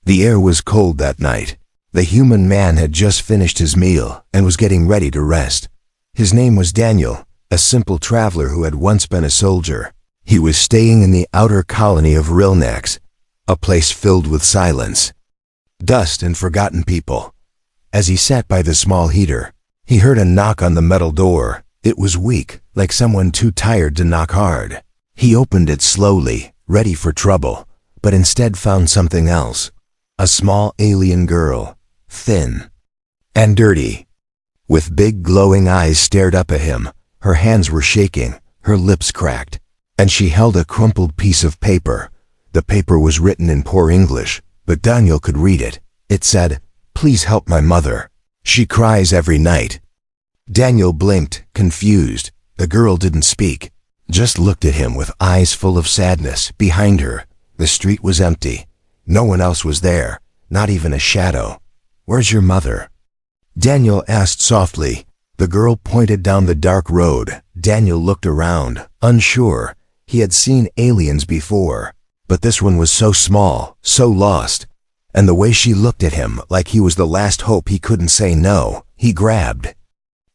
The air was cold that night. The human man had just finished his meal and was getting ready to rest. His name was Daniel, a simple traveler who had once been a soldier. He was staying in the outer colony of Rilnex, a place filled with silence, dust, and forgotten people. As he sat by the small heater, he heard a knock on the metal door. It was weak, like someone too tired to knock hard. He opened it slowly, ready for trouble, but instead found something else. A small alien girl, thin and dirty, with big glowing eyes stared up at him. Her hands were shaking, her lips cracked, and she held a crumpled piece of paper. The paper was written in poor English, but Daniel could read it. It said, "Please help my mother. She cries every night." Daniel blinked, confused. The girl didn't speak, just looked at him with eyes full of sadness. Behind her, the street was empty. No one else was there, not even a shadow. "Where's your mother?" Daniel asked softly. The girl pointed down the dark road. Daniel looked around, unsure. He had seen aliens before, but this one was so small, so lost. And the way she looked at him, like he was the last hope he couldn't say no, he grabbed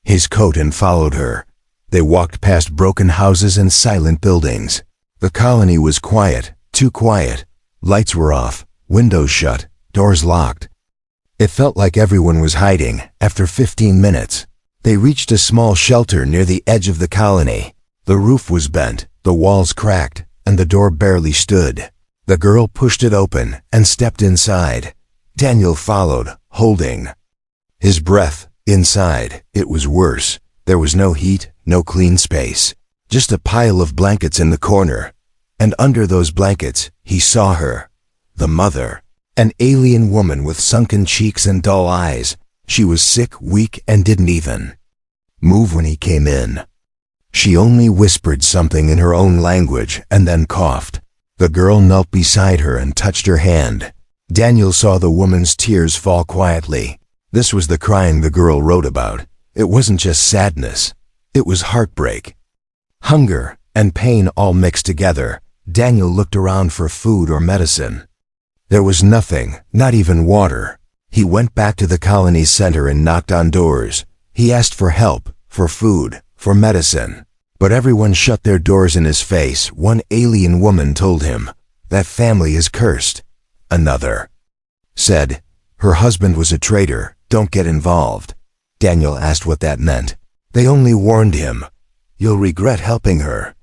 his coat and followed her. They walked past broken houses and silent buildings. The colony was quiet, too quiet. Lights were off, windows shut, doors locked. It felt like everyone was hiding. After 15 minutes, they reached a small shelter near the edge of the colony. The roof was bent, the walls cracked, and the door barely stood. The girl pushed it open and stepped inside. Daniel followed, holding his breath. Inside, it was worse. There was no heat, no clean space, just a pile of blankets in the corner. And under those blankets, he saw her, the mother, an alien woman with sunken cheeks and dull eyes. She was sick, weak, and didn't even move when he came in. She only whispered something in her own language and then coughed. The girl knelt beside her and touched her hand. Daniel saw the woman's tears fall quietly. This was the crying the girl wrote about. It wasn't just sadness. It was heartbreak, hunger, and pain all mixed together. Daniel looked around for food or medicine. There was nothing, not even water. He went back to the colony's center and knocked on doors. He asked for help, for food, for medicine. But everyone shut their doors in his face. One alien woman told him, "That family is cursed." Another said, "Her husband was a traitor, don't get involved." Daniel asked what that meant. They only warned him, "You'll regret helping her."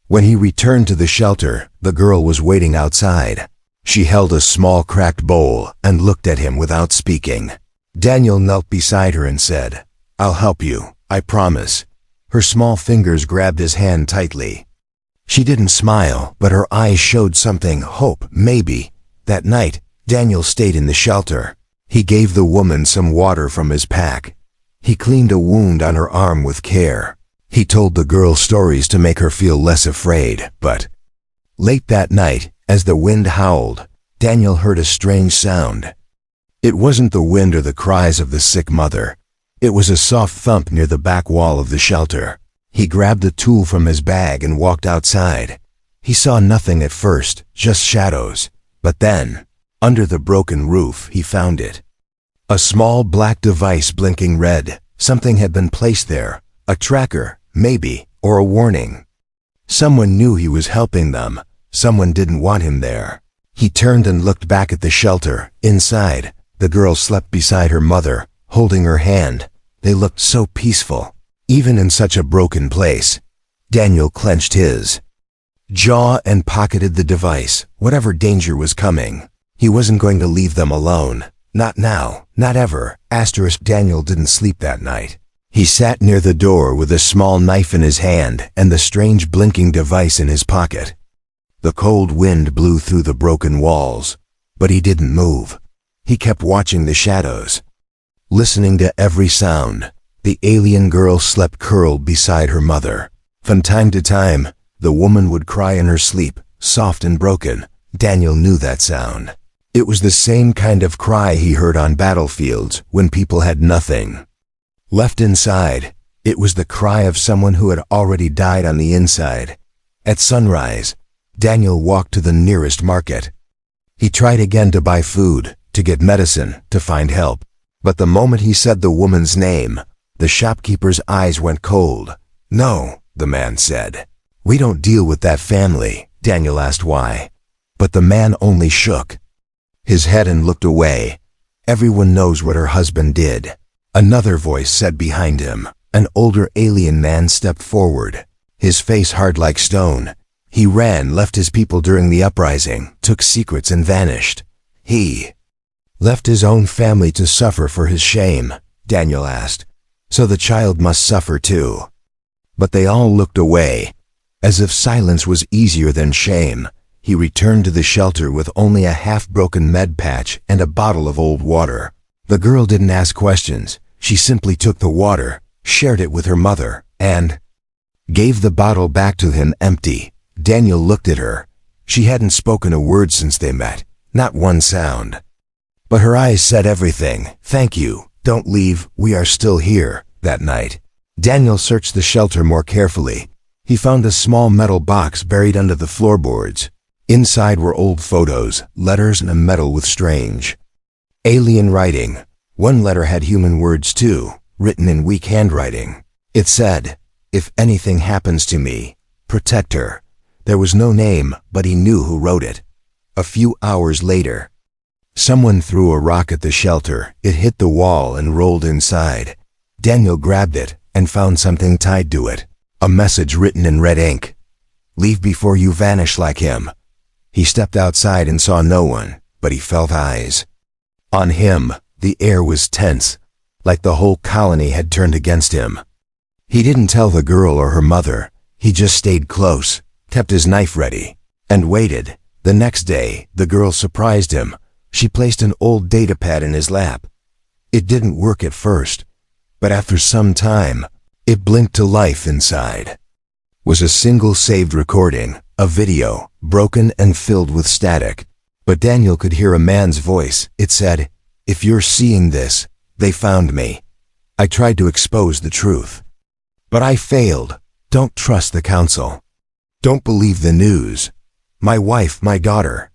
When he returned to the shelter, the girl was waiting outside. She held a small cracked bowl and looked at him without speaking. Daniel knelt beside her and said, "I'll help you, I promise." Her small fingers grabbed his hand tightly. She didn't smile, but her eyes showed something, hope, maybe. That night, Daniel stayed in the shelter. He gave the woman some water from his pack. He cleaned a wound on her arm with care. He told the girl stories to make her feel less afraid, but late that night, as the wind howled, Daniel heard a strange sound. It wasn't the wind or the cries of the sick mother. It was a soft thump near the back wall of the shelter. He grabbed a tool from his bag and walked outside. He saw nothing at first, just shadows. But then, under the broken roof, he found it. A small black device blinking red. Something had been placed there. A tracker, maybe, or a warning. Someone knew he was helping them. Someone didn't want him there. He turned and looked back at the shelter. Inside, the girl slept beside her mother, holding her hand. They looked so peaceful, even in such a broken place. Daniel clenched his jaw and pocketed the device. Whatever danger was coming, he wasn't going to leave them alone. Not now, not ever. Daniel didn't sleep that night. He sat near the door with a small knife in his hand and the strange blinking device in his pocket. The cold wind blew through the broken walls, but he didn't move. He kept watching the shadows, listening to every sound. The alien girl slept curled beside her mother. From time to time, the woman would cry in her sleep, soft and broken. Daniel knew that sound. It was the same kind of cry he heard on battlefields when people had nothing left inside. It was the cry of someone who had already died on the inside. At sunrise, Daniel walked to the nearest market. He tried again to buy food, to get medicine, to find help. But the moment he said the woman's name, the shopkeeper's eyes went cold. "No," the man said. "We don't deal with that family." Daniel asked why. But the man only shook his head and looked away. "Everyone knows what her husband did." Another voice said behind him. An older alien man stepped forward, his face hard like stone. He ran, left his people during the uprising, took secrets and vanished. He left his own family to suffer for his shame, Daniel asked. "So the child must suffer too." But they all looked away, as if silence was easier than shame. He returned to the shelter with only a half-broken med patch and a bottle of old water. The girl didn't ask questions. She simply took the water, shared it with her mother, and gave the bottle back to him empty. Daniel looked at her. She hadn't spoken a word since they met, not one sound. But her eyes said everything. "Thank you. Don't leave. We are still here." That night, Daniel searched the shelter more carefully. He found a small metal box buried under the floorboards. Inside were old photos, letters, and a medal with strange alien writing. One letter had human words too, written in weak handwriting. It said, "If anything happens to me, protect her." There was no name, but he knew who wrote it. A few hours later, someone threw a rock at the shelter. It hit the wall and rolled inside. Daniel grabbed it and found something tied to it. A message written in red ink. "Leave before you vanish like him." He stepped outside and saw no one, but he felt eyes on him. The air was tense, like the whole colony had turned against him. He didn't tell the girl or her mother. He just stayed close, kept his knife ready, and waited. The next day, the girl surprised him. She placed an old datapad in his lap. It didn't work at first, but after some time, it blinked to life. Inside was a single saved recording, a video, broken and filled with static. But Daniel could hear a man's voice. It said, "If you're seeing this, they found me. I tried to expose the truth, but I failed. Don't trust the council. Don't believe the news. My wife, my daughter.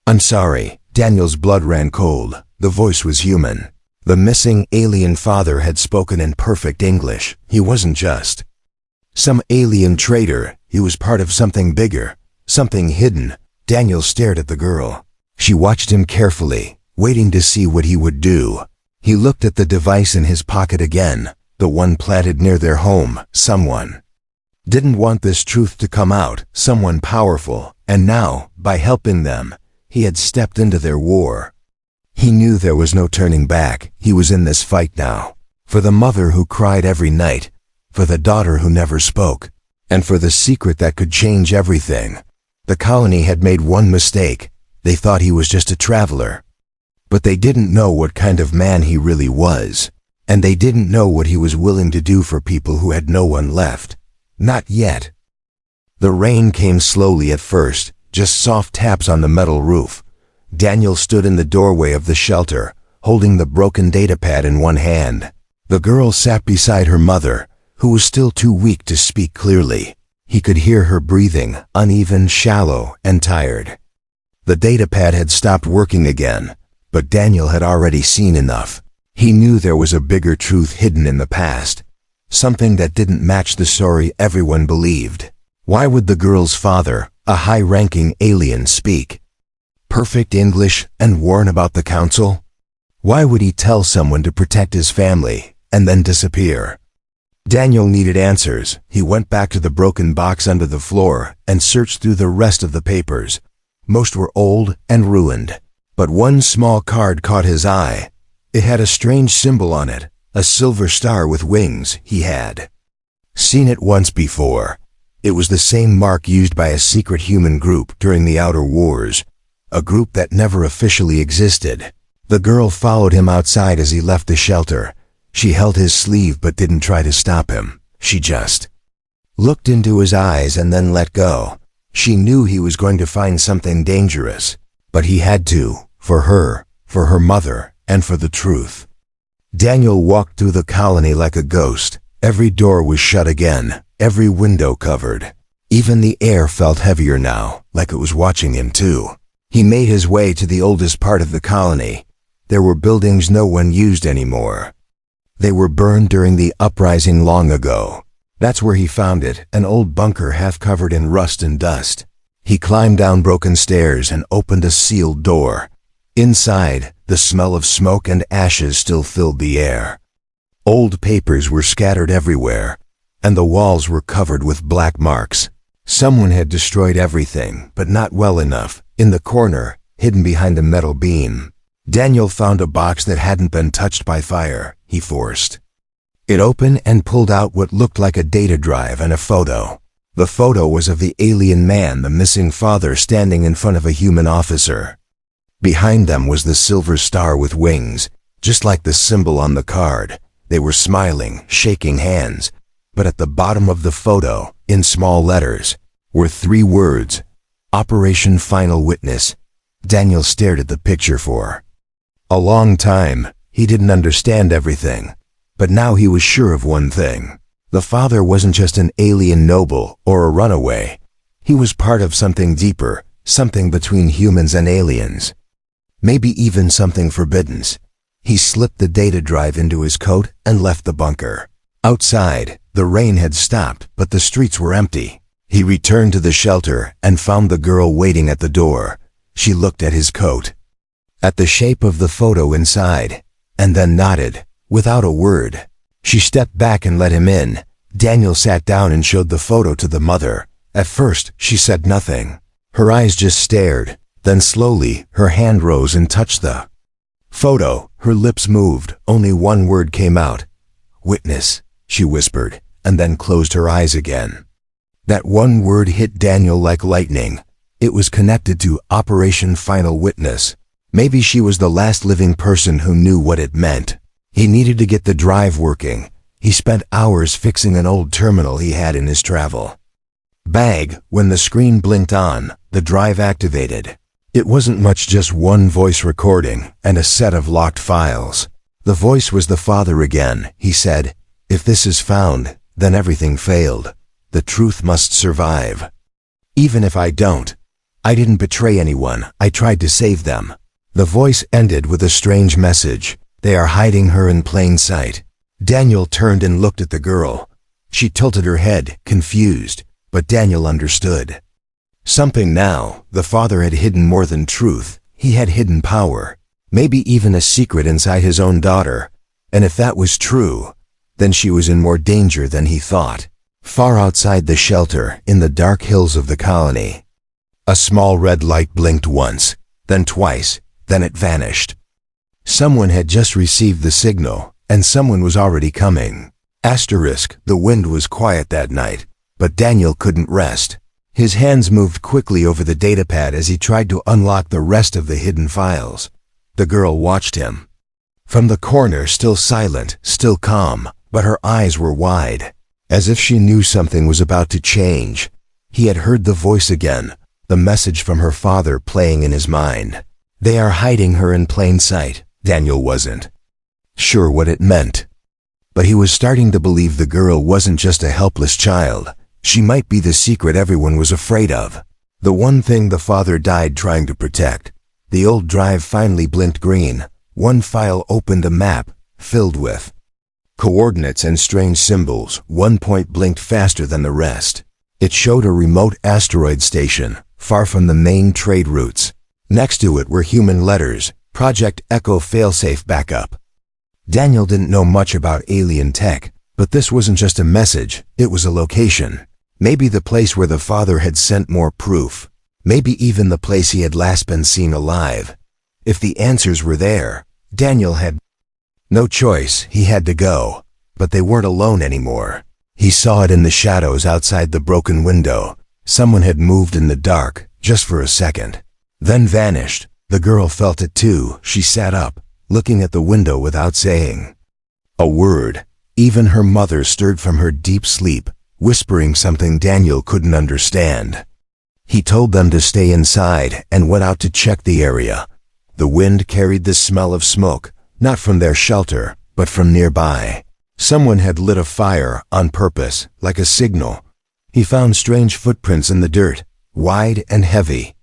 I'm sorry." Daniel's blood ran cold. The voice was human. The missing alien father had spoken in perfect English. He wasn't just some alien traitor. He was part of something bigger, something hidden. Daniel stared at the girl. She watched him carefully, waiting to see what he would do. He looked at the device in his pocket again, the one planted near their home. Someone didn't want this truth to come out, someone powerful, and now, by helping them, he had stepped into their war. He knew there was no turning back. He was in this fight now. For the mother who cried every night, for the daughter who never spoke, and for the secret that could change everything. The colony had made one mistake. They thought he was just a traveler. But they didn't know what kind of man he really was. And they didn't know what he was willing to do for people who had no one left. Not yet. The rain came slowly at first, just soft taps on the metal roof. Daniel stood in the doorway of the shelter, holding the broken datapad in one hand. The girl sat beside her mother, who was still too weak to speak clearly. He could hear her breathing, uneven, shallow, and tired. The datapad had stopped working again, but Daniel had already seen enough. He knew there was a bigger truth hidden in the past, something that didn't match the story everyone believed. Why would the girl's father, a high-ranking alien, speak perfect English and warn about the council? Why would he tell someone to protect his family and then disappear? Daniel needed answers. He went back to the broken box under the floor and searched through the rest of the papers. Most were old and ruined, but one small card caught his eye. It had a strange symbol on it, a silver star with wings. He had seen it once before. It was the same mark used by a secret human group during the Outer Wars, a group that never officially existed. The girl followed him outside as he left the shelter. She held his sleeve but didn't try to stop him. She just looked into his eyes and then let go. She knew he was going to find something dangerous, but he had to, for her mother, and for the truth. Daniel walked through the colony like a ghost. Every door was shut again, every window covered. Even the air felt heavier now, like it was watching him too. He made his way to the oldest part of the colony. There were buildings no one used anymore. They were burned during the uprising long ago. That's where he found it, an old bunker half covered in rust and dust. He climbed down broken stairs and opened a sealed door. Inside, the smell of smoke and ashes still filled the air. Old papers were scattered everywhere, and the walls were covered with black marks. Someone had destroyed everything, but not well enough. In the corner, hidden behind a metal beam, Daniel found a box that hadn't been touched by fire. He forced it open and pulled out what looked like a data drive and a photo. The photo was of the alien man, the missing father, standing in front of a human officer. Behind them was the silver star with wings, just like the symbol on the card. They were smiling, shaking hands, but at the bottom of the photo, in small letters, were 3 words: Operation Final Witness. Daniel stared at the picture for a long time. He didn't understand everything, but now he was sure of one thing. The father wasn't just an alien noble or a runaway. He was part of something deeper, something between humans and aliens. Maybe even something forbidden. He slipped the data drive into his coat and left the bunker. Outside, the rain had stopped, but the streets were empty. He returned to the shelter and found the girl waiting at the door. She looked at his coat, at the shape of the photo inside, and then nodded, without a word. She stepped back and let him in. Daniel sat down and showed the photo to the mother. At first, she said nothing. Her eyes just stared. Then slowly, her hand rose and touched the photo. Her lips moved. Only one word came out. "Witness," she whispered, and then closed her eyes again. That one word hit Daniel like lightning. It was connected to Operation Final Witness. Maybe she was the last living person who knew what it meant. He needed to get the drive working. He spent hours fixing an old terminal he had in his travel bag. When the screen blinked on, the drive activated. It wasn't much, just one voice recording and a set of locked files. The voice was the father again. He said, "If this is found, then everything failed. The truth must survive. Even if I don't. I didn't betray anyone. I tried to save them." The voice ended with a strange message. "They are hiding her in plain sight." Daniel turned and looked at the girl. She tilted her head, confused, but Daniel understood something now. The father had hidden more than truth. He had hidden power, maybe even a secret inside his own daughter. And if that was true, then she was in more danger than he thought. Far outside the shelter, in the dark hills of the colony, a small red light blinked once, then twice, then it vanished. Someone had just received the signal, and someone was already coming. The wind was quiet that night, but Daniel couldn't rest. His hands moved quickly over the datapad as he tried to unlock the rest of the hidden files. The girl watched him from the corner, still silent, still calm, but her eyes were wide, as if she knew something was about to change. He had heard the voice again, the message from her father playing in his mind. They are hiding her in plain sight. Daniel wasn't sure what it meant, but he was starting to believe the girl wasn't just a helpless child. She might be the secret everyone was afraid of, the one thing the father died trying to protect. The old drive finally blinked green. One file opened, a map filled with coordinates and strange symbols. One point blinked faster than the rest. It showed a remote asteroid station, far from the main trade routes. Next to it were human letters: Project Echo Failsafe Backup. Daniel didn't know much about alien tech, but this wasn't just a message, it was a location. Maybe the place where the father had sent more proof. Maybe even the place he had last been seen alive. If the answers were there, Daniel had no choice. He had to go. But they weren't alone anymore. He saw it in the shadows outside the broken window. Someone had moved in the dark, just for a second, then vanished. The girl felt it too. She sat up, looking at the window without saying a word. Even her mother stirred from her deep sleep, whispering something Daniel couldn't understand. He told them to stay inside and went out to check the area. The wind carried the smell of smoke, not from their shelter, but from nearby. Someone had lit a fire on purpose, like a signal. He found strange footprints in the dirt, wide and heavy.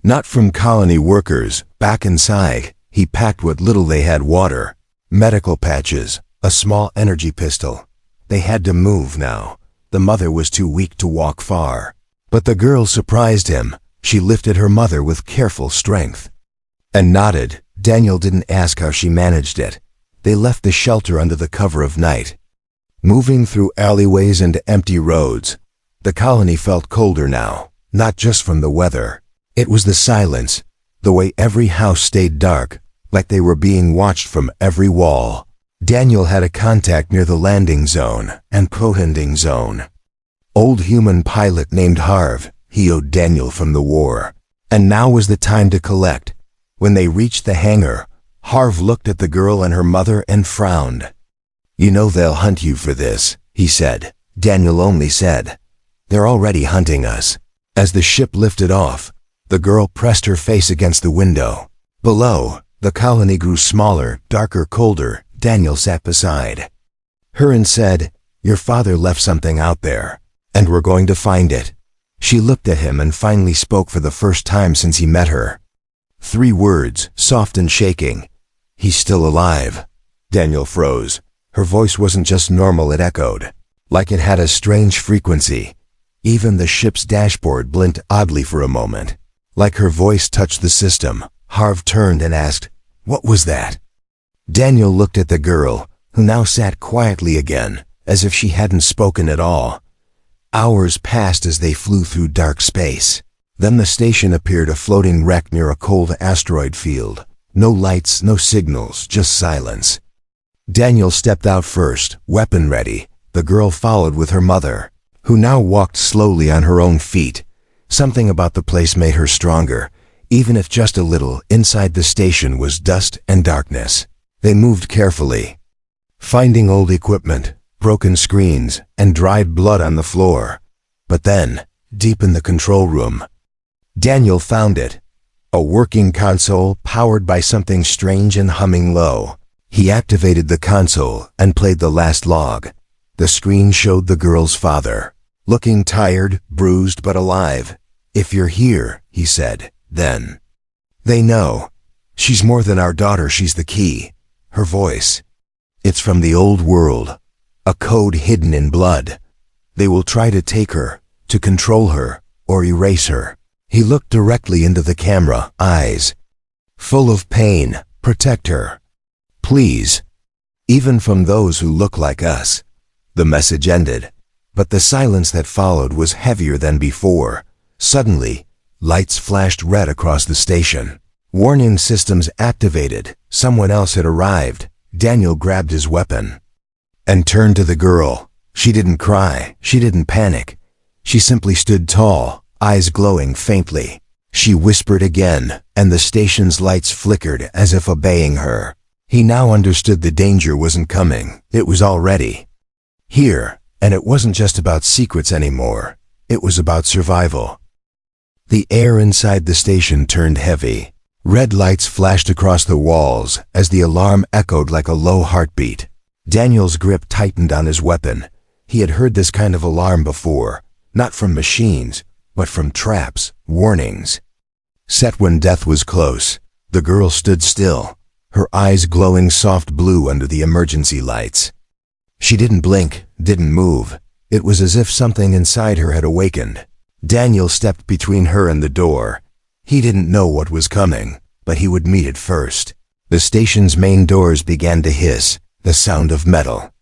Not from colony workers. Back inside, he packed what little they had: water, medical patches, a small energy pistol. They had to move now. The mother was too weak to walk far. But the girl surprised him. She lifted her mother with careful strength and nodded. Daniel didn't ask how she managed it. They left the shelter under the cover of night, moving through alleyways and empty roads. The colony felt colder now, not just from the weather. It was the silence, the way every house stayed dark, like they were being watched from every wall. Daniel had a contact near the landing zone and landing zone. Old human pilot named Harv. He owed Daniel from the war. And now was the time to collect. When they reached the hangar, Harv looked at the girl and her mother and frowned. "You know they'll hunt you for this," he said. Daniel only said, "They're already hunting us." As the ship lifted off, the girl pressed her face against the window. Below, the colony grew smaller, darker, colder. Daniel sat beside her and said, "Your father left something out there, and we're going to find it." She looked at him and finally spoke for the first time since he met her. 3 words, soft and shaking. "He's still alive." Daniel froze. Her voice wasn't just normal, it echoed, like it had a strange frequency. Even the ship's dashboard blinked oddly for a moment. Like her voice touched the system. Harv turned and asked, "What was that?" Daniel looked at the girl, who now sat quietly again, as if she hadn't spoken at all. Hours passed as they flew through dark space. Then the station appeared, a floating wreck near a cold asteroid field. No lights, no signals, just silence. Daniel stepped out first, weapon ready. The girl followed with her mother, who now walked slowly on her own feet. Something about the place made her stronger, even if just a little. Inside the station was dust and darkness. They moved carefully, finding old equipment, broken screens, and dried blood on the floor. But then, deep in the control room, Daniel found it. A working console powered by something strange and humming low. He activated the console and played the last log. The screen showed the girl's father, looking tired, bruised but alive. "If you're here," he said, "then they know. She's more than our daughter, she's the key." Her voice. "It's from the old world. A code hidden in blood. They will try to take her, to control her, or erase her." He looked directly into the camera, eyes full of pain. "Protect her, please. Even from those who look like us." The message ended, but the silence that followed was heavier than before. Suddenly, lights flashed red across the station. Warning systems activated. Someone else had arrived. Daniel grabbed his weapon and turned to the girl. She didn't cry. She didn't panic. She simply stood tall, eyes glowing faintly. She whispered again, and the station's lights flickered as if obeying her. He now understood the danger wasn't coming. It was already here, and it wasn't just about secrets anymore. It was about survival. The air inside the station turned heavy. Red lights flashed across the walls as the alarm echoed like a low heartbeat. Daniel's grip tightened on his weapon. He had heard this kind of alarm before, not from machines, but from traps, warnings. Set when death was close. The girl stood still, her eyes glowing soft blue under the emergency lights. She didn't blink, didn't move. It was as if something inside her had awakened. Daniel stepped between her and the door. He didn't know what was coming, but he would meet it first. The station's main doors began to hiss, the sound of metal.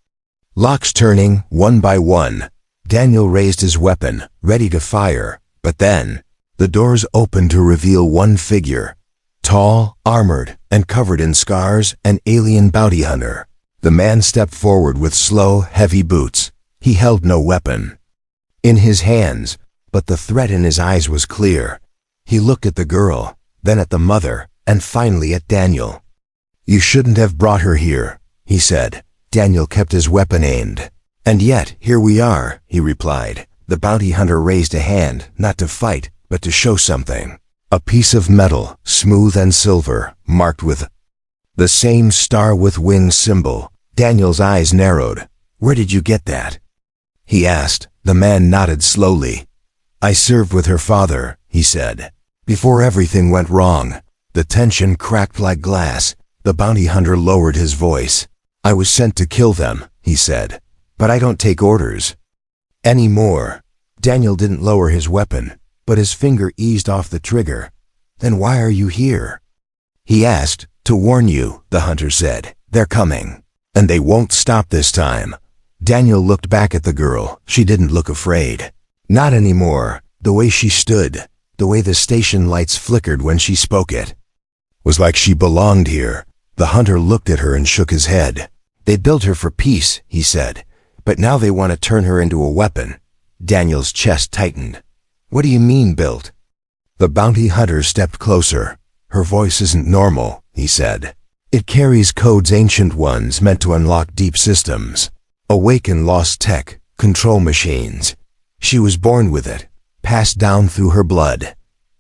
Locks turning, one by one. Daniel raised his weapon, ready to fire, but then the doors opened to reveal one figure. Tall, armored, and covered in scars, an alien bounty hunter. The man stepped forward with slow, heavy boots. He held no weapon in his hands, but the threat in his eyes was clear. He looked at the girl, then at the mother, and finally at Daniel. "You shouldn't have brought her here," he said. Daniel kept his weapon aimed. "And yet, here we are," he replied. The bounty hunter raised a hand, not to fight, but to show something. A piece of metal, smooth and silver, marked with the same star with wings symbol. Daniel's eyes narrowed. "Where did you get that?" he asked. The man nodded slowly. "I served with her father," he said. Before everything went wrong, the tension cracked like glass. The bounty hunter lowered his voice. "I was sent to kill them," he said, "but I don't take orders anymore." Daniel didn't lower his weapon, but his finger eased off the trigger. "Then why are you here?" he asked. "To warn you," the hunter said. "They're coming. And they won't stop this time." Daniel looked back at the girl. She didn't look afraid. Not anymore. The way she stood, the way the station lights flickered when she spoke it, was like she belonged here. The hunter looked at her and shook his head. "They built her for peace," he said, "but now they want to turn her into a weapon." Daniel's chest tightened. "What do you mean, built?" The bounty hunter stepped closer. "Her voice isn't normal," he said. "It carries codes, ancient ones meant to unlock deep systems, awaken lost tech, control machines. She was born with it, passed down through her blood.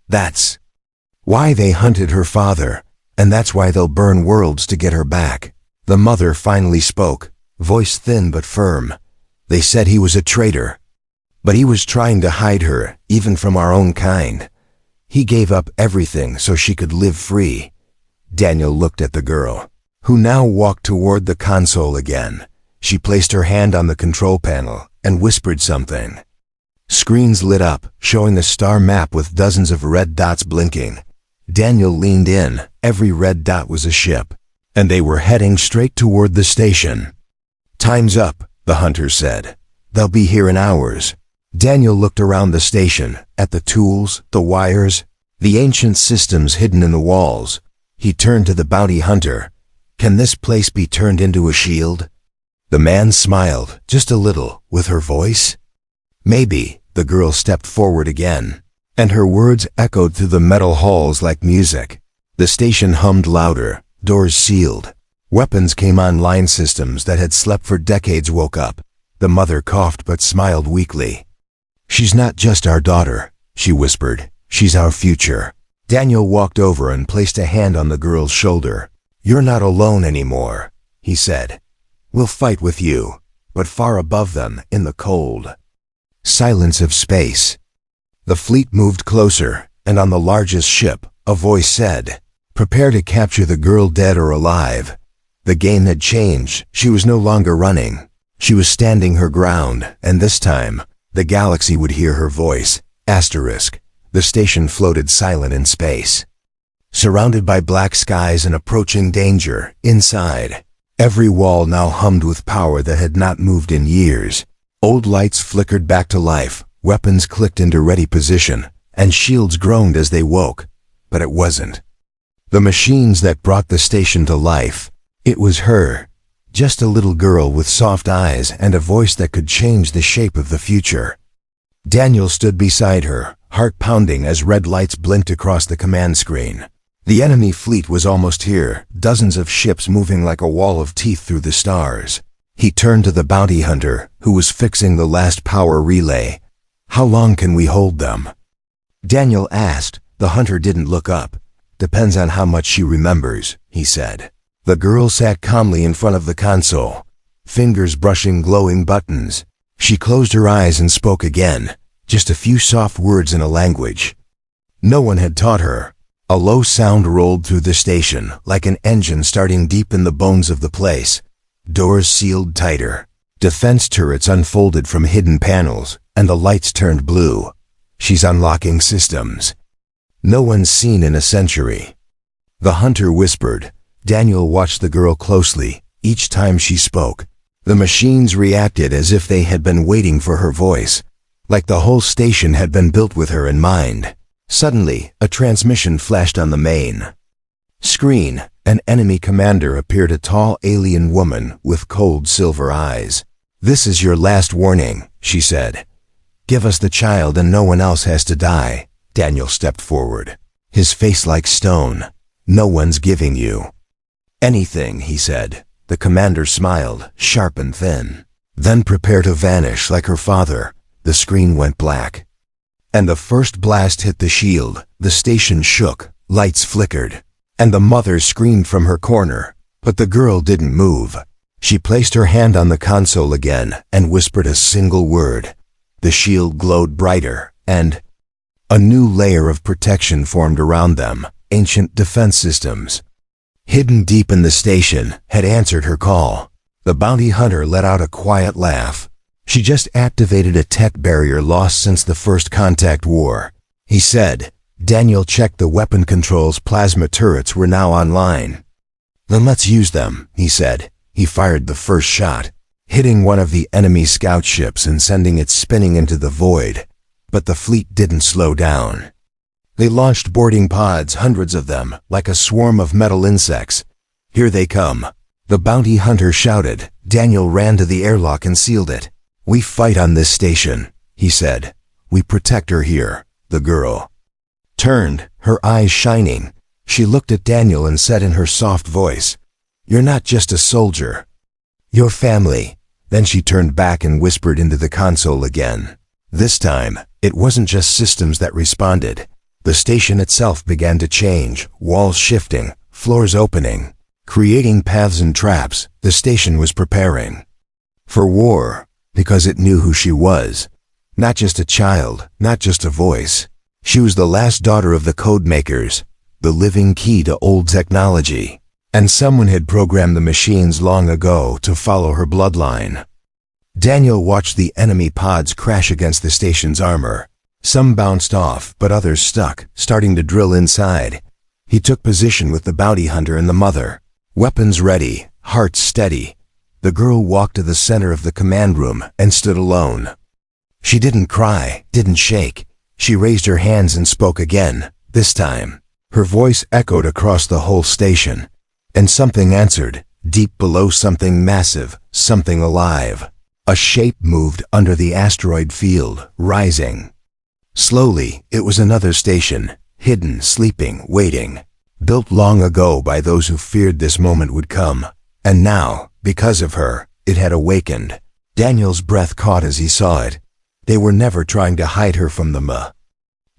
That's why they hunted her father, and that's why they'll burn worlds to get her back." The mother finally spoke, voice thin but firm. "They said he was a traitor, but he was trying to hide her, even from our own kind. He gave up everything so she could live free." Daniel looked at the girl, who now walked toward the console again. She placed her hand on the control panel and whispered something. Screens lit up, showing the star map with dozens of red dots blinking. Daniel leaned in. Every red dot was a ship, and they were heading straight toward the station. "Time's up," the hunter said. "They'll be here in hours." Daniel looked around the station, at the tools, the wires, the ancient systems hidden in the walls. He turned to the bounty hunter. "Can this place be turned into a shield?" The man smiled, just a little, with her voice. "Maybe." The girl stepped forward again, and her words echoed through the metal halls like music. The station hummed louder, doors sealed. Weapons came on. Line systems that had slept for decades woke up. The mother coughed but smiled weakly. "She's not just our daughter," she whispered. "She's our future." Daniel walked over and placed a hand on the girl's shoulder. "You're not alone anymore," he said. "We'll fight with you, but far above them, in the cold silence of space." The fleet moved closer, and on the largest ship, a voice said, "Prepare to capture the girl, dead or alive." The game had changed. She was no longer running. She was standing her ground, and this time, the galaxy would hear her voice. Asterisk. The station floated silent in space, surrounded by black skies and approaching danger. Inside, every wall now hummed with power that had not moved in years. Old lights flickered back to life, weapons clicked into ready position, and shields groaned as they woke. But it wasn't the machines that brought the station to life. It was her, just a little girl with soft eyes and a voice that could change the shape of the future. Daniel stood beside her, heart pounding as red lights blinked across the command screen. The enemy fleet was almost here, dozens of ships moving like a wall of teeth through the stars. He turned to the bounty hunter, who was fixing the last power relay. "How long can we hold them?" Daniel asked. The hunter didn't look up. "Depends on how much she remembers," he said. The girl sat calmly in front of the console, fingers brushing glowing buttons. She closed her eyes and spoke again, just a few soft words in a language no one had taught her. A low sound rolled through the station, like an engine starting deep in the bones of the place. Doors sealed tighter. Defense turrets unfolded from hidden panels, and the lights turned blue. "She's unlocking systems no one's seen in a century," the hunter whispered. Daniel watched the girl closely. Each time she spoke, the machines reacted as if they had been waiting for her voice, like the whole station had been built with her in mind. Suddenly, a transmission flashed on the main screen. An enemy commander appeared, a tall alien woman with cold silver eyes. "This is your last warning," she said. "Give us the child and no one else has to die." Daniel stepped forward, his face like stone. "No one's giving you anything," he said. The commander smiled, sharp and thin. "Then prepare to vanish like her father." The screen went black, and the first blast hit the shield. The station shook, lights flickered, and the mother screamed from her corner. But the girl didn't move. She placed her hand on the console again and whispered a single word. The shield glowed brighter, and A new layer of protection formed around them, ancient defense systems. Hidden deep in the station, had answered her call. The bounty hunter let out a quiet laugh. She just activated a tech barrier lost since the first contact war. He said. Daniel checked the weapon controls. Plasma turrets were now online. Then let's use them, he said. He fired the first shot, hitting one of the enemy scout ships and sending it spinning into the void. But the fleet didn't slow down. They launched boarding pods, hundreds of them, like a swarm of metal insects. Here they come. The bounty hunter shouted. Daniel ran to the airlock and sealed it. We fight on this station, he said. We protect her here. The girl turned, her eyes shining. She looked at Daniel and said in her soft voice, You're not just a soldier. You're family. Then she turned back and whispered into the console again. This time, it wasn't just systems that responded. The station itself began to change, walls shifting, floors opening, creating paths and traps. The station was preparing for war, because it knew who she was. Not just a child, not just a voice. She was the last daughter of the code makers, the living key to old technology. And someone had programmed the machines long ago to follow her bloodline. Daniel watched the enemy pods crash against the station's armor. Some bounced off, but others stuck, starting to drill inside. He took position with the bounty hunter and the mother. Weapons ready, hearts steady. The girl walked to the center of the command room and stood alone. She didn't cry, didn't shake. She raised her hands and spoke again. This time, her voice echoed across the whole station. And something answered, deep below, something massive, something alive. A shape moved under the asteroid field, rising. Slowly, it was another station, hidden, sleeping, waiting. Built long ago by those who feared this moment would come. And now, because of her, it had awakened. Daniel's breath caught as he saw it. They were never trying to hide her from the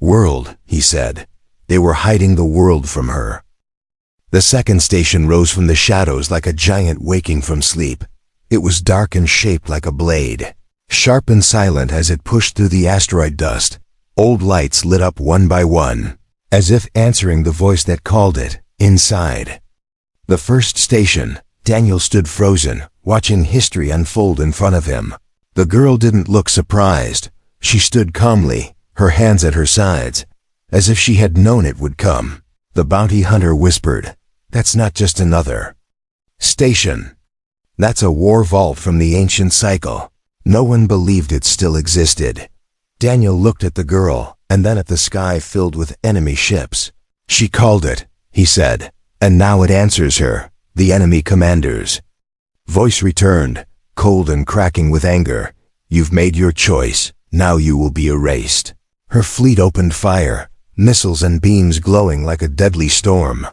world, he said. They were hiding the world from her. The second station rose from the shadows like a giant waking from sleep. It was dark and shaped like a blade, sharp and silent as it pushed through the asteroid dust. Old lights lit up one by one, as if answering the voice that called it. Inside the first station, Daniel stood frozen, watching history unfold in front of him. The girl didn't look surprised. She stood calmly, her hands at her sides, as if she had known it would come. The bounty hunter whispered, That's not just another station. That's a war vault from the ancient cycle. No one believed it still existed. Daniel looked at the girl, and then at the sky filled with enemy ships. She called it, he said, and now it answers her, the enemy commanders. Voice returned, cold and cracking with anger. You've made your choice, now you will be erased. Her fleet opened fire, missiles and beams glowing like a deadly storm.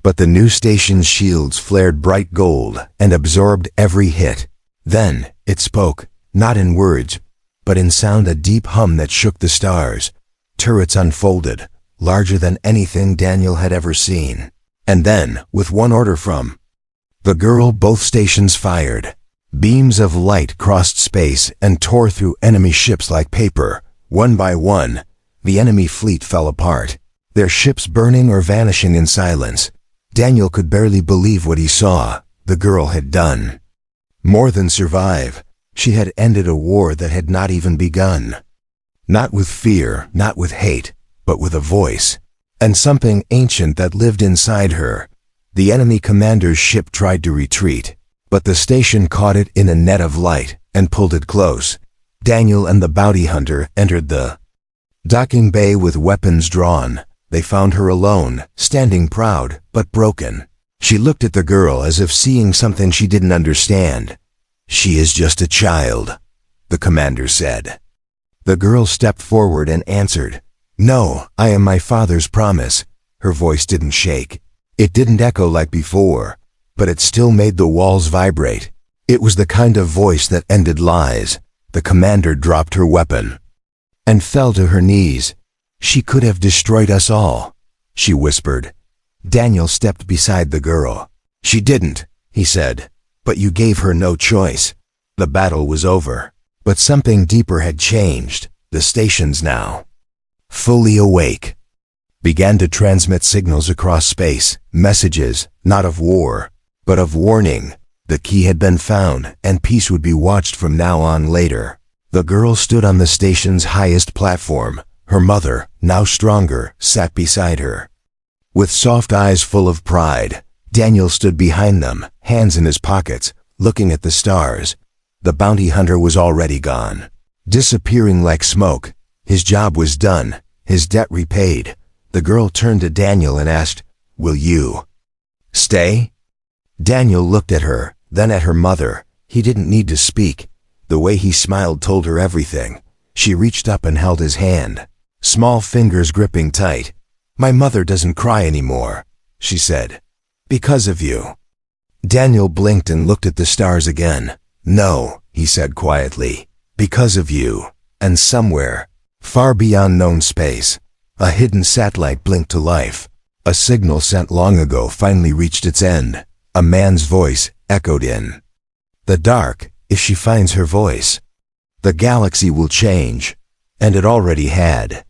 But the new station's shields flared bright gold and absorbed every hit. Then, it spoke, not in words, but in sound, a deep hum that shook the stars. Turrets unfolded, larger than anything Daniel had ever seen. And then, with one order from the girl, both stations fired. Beams of light crossed space and tore through enemy ships like paper. One by one, the enemy fleet fell apart, their ships burning or vanishing in silence. Daniel could barely believe what he saw. The girl had done more than survive. She had ended a war that had not even begun. Not with fear, not with hate, but with a voice, and something ancient that lived inside her. The enemy commander's ship tried to retreat, but the station caught it in a net of light and pulled it close. Daniel and the bounty hunter entered the docking bay with weapons drawn. They found her alone, standing proud, but broken. She looked at the girl as if seeing something she didn't understand. She is just a child, the commander said. The girl stepped forward and answered, No, I am my father's promise. Her voice didn't shake. It didn't echo like before, but it still made the walls vibrate. It was the kind of voice that ended lies. The commander dropped her weapon and fell to her knees. She could have destroyed us all, she whispered. Daniel stepped beside the girl. She didn't, he said, but you gave her no choice. The battle was over, but something deeper had changed. The stations now fully awake, began to transmit signals across space, messages, not of war, but of warning. The key had been found, and peace would be watched from now on later. The girl stood on the station's highest platform. Her mother, now stronger, sat beside her. With soft eyes full of pride, Daniel stood behind them, hands in his pockets, looking at the stars. The bounty hunter was already gone, disappearing like smoke. His job was done, his debt repaid. The girl turned to Daniel and asked, "Will you stay?" Daniel looked at her, then at her mother. He didn't need to speak. The way he smiled told her everything. She reached up and held his hand, small fingers gripping tight. "My mother doesn't cry anymore," she said. "Because of you." Daniel blinked and looked at the stars again. "No," he said quietly, "because of you." And somewhere, far beyond known space, a hidden satellite blinked to life. A signal sent long ago finally reached its end. A man's voice echoed in the dark. If she finds her voice, the galaxy will change. And it already had.